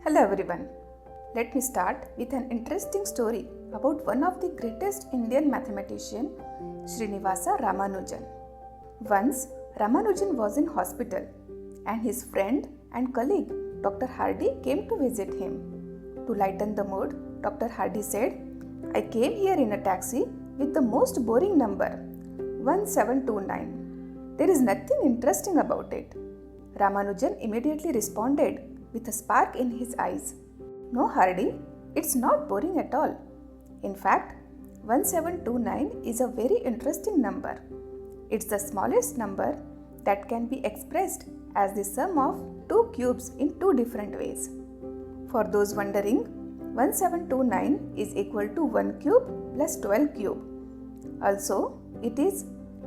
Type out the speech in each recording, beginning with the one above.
Hello everyone. Let me start with an interesting story about one of the greatest Indian mathematician, Srinivasa Ramanujan. Once, Ramanujan was in hospital and his friend and colleague Dr. Hardy came to visit him. To lighten the mood, Dr. Hardy said, "I came here in a taxi with the most boring number, 1729. There is nothing interesting about it." Ramanujan immediately responded with a spark in his eyes. "No, Hardy, it's not boring at all. In fact, 1729 is a very interesting number. It's the smallest number that can be expressed as the sum of two cubes in two different ways." For those wondering, 1729 is equal to 1 cube plus 12 cube. Also, it is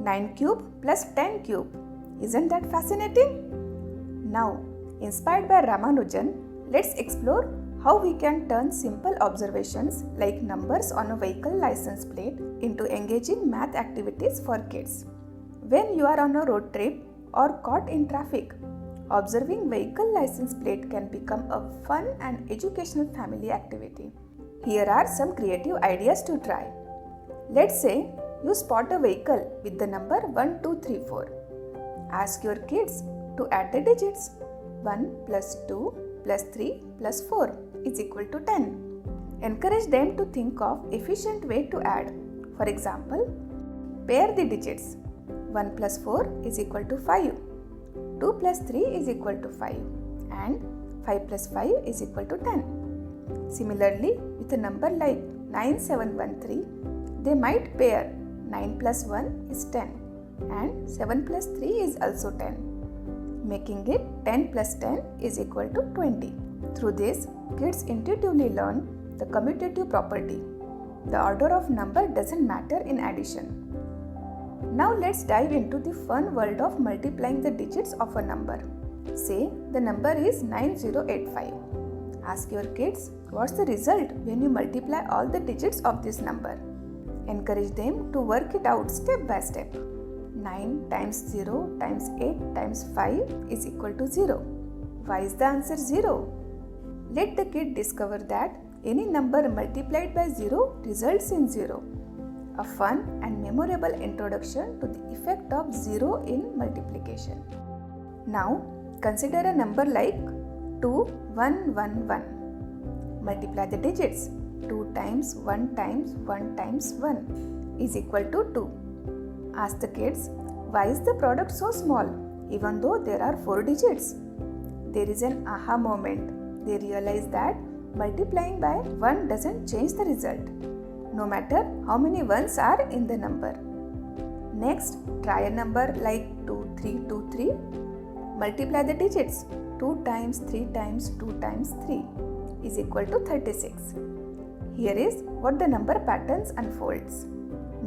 9 cube plus 10 cube. Isn't that fascinating? Now, inspired by Ramanujan, let's explore how we can turn simple observations like numbers on a vehicle license plate into engaging math activities for kids. When you are on a road trip or caught in traffic, observing vehicle license plate can become a fun and educational family activity. Here are some creative ideas to try. Let's say you spot a vehicle with the number 1, 2, 3, 4. Ask your kids to add the digits. 1 plus 2 plus 3 plus 4 is equal to 10. Encourage them to think of efficient way to add. For example, pair the digits. 1 plus 4 is equal to 5. 2 plus 3 is equal to 5 and 5 plus 5 is equal to 10. Similarly, with a number like 9713, they might pair 9 plus 1 is 10 and 7 plus 3 is also 10, making it 10 plus 10 is equal to 20. Through this, kids intuitively learn the commutative property. The order of number doesn't matter in addition. Now let's dive into the fun world of multiplying the digits of a number. Say the number is 9085. Ask your kids what's the result when you multiply all the digits of this number. Encourage them to work it out step by step. 9 times 0 times 8 times 5 is equal to 0. Why is the answer 0? Let the kid discover that any number multiplied by 0 results in 0. A fun and memorable introduction to the effect of 0 in multiplication. Now, consider a number like 2111. Multiply the digits. 2 times 1 times 1 times 1 is equal to 2. Ask the kids, why is the product so small even though there are 4 digits? There is an aha moment. They realize that multiplying by 1 doesn't change the result, no matter how many ones are in the number. Next, try a number like 2323. Multiply the digits. 2 times 3 times 2 times 3 is equal to 36. Here is what the number patterns unfolds.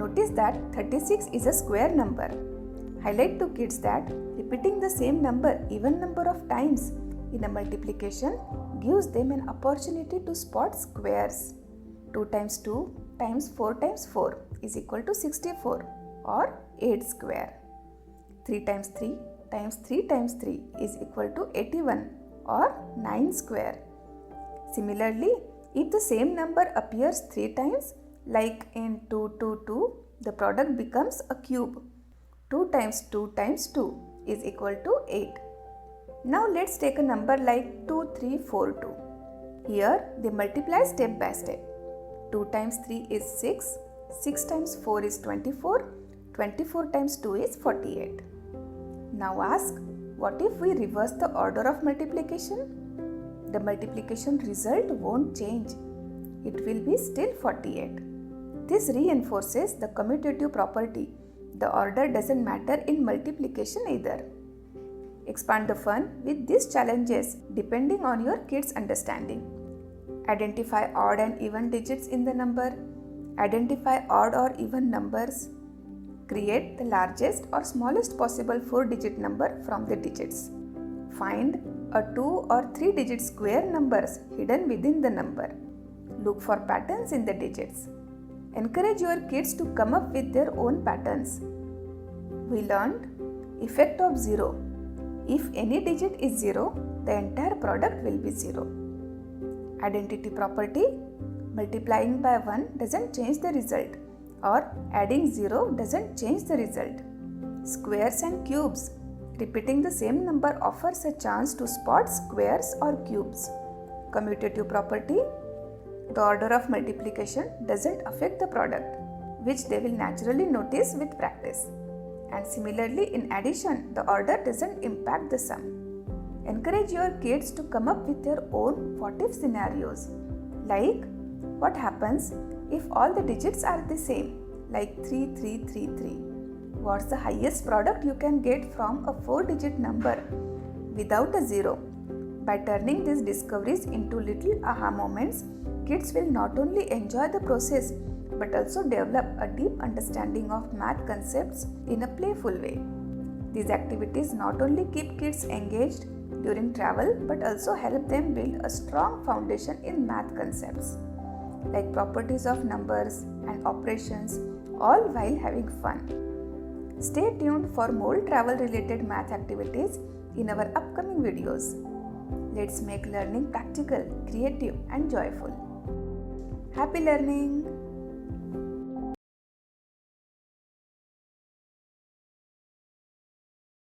Notice that 36 is a square number. Highlight to kids that repeating the same number even number of times in a multiplication gives them an opportunity to spot squares. 2 times 2 times 4 times 4 is equal to 64 or 8 square. 3 times 3 times 3 times 3 is equal to 81 or 9 square. Similarly, if the same number appears 3 times, like in 222, the product becomes a cube. 2 times 2 times 2 is equal to 8. Now let's take a number like 2342. Here they multiply step by step. 2 times 3 is 6, 6 times 4 is 24, 24 times 2 is 48. Now ask, what if we reverse the order of multiplication? The multiplication result won't change. It will be still 48. This reinforces the commutative property. The order doesn't matter in multiplication either. Expand the fun with these challenges depending on your kids' understanding. Identify odd and even digits in the number. Identify odd or even numbers. Create the largest or smallest possible 4-digit number from the digits. Find a 2 or 3-digit square numbers hidden within the number. Look for patterns in the digits. Encourage your kids to come up with their own patterns. We learned effect of 0. If any digit is 0, the entire product will be 0. Identity property, multiplying by 1 doesn't change the result, or adding 0 doesn't change the result. Squares and cubes, repeating the same number offers a chance to spot squares or cubes. Commutative property, the order of multiplication doesn't affect the product, which they will naturally notice with practice. And similarly, in addition, the order doesn't impact the sum. Encourage your kids to come up with their own what-if scenarios, like what happens if all the digits are the same, like 3333. What's the highest product you can get from a 4-digit number without a 0? By turning these discoveries into little aha moments, kids will not only enjoy the process but also develop a deep understanding of math concepts in a playful way. These activities not only keep kids engaged during travel but also help them build a strong foundation in math concepts like properties of numbers and operations, all while having fun. Stay tuned for more travel related math activities in our upcoming videos. Let's make learning practical, creative and joyful. Happy learning!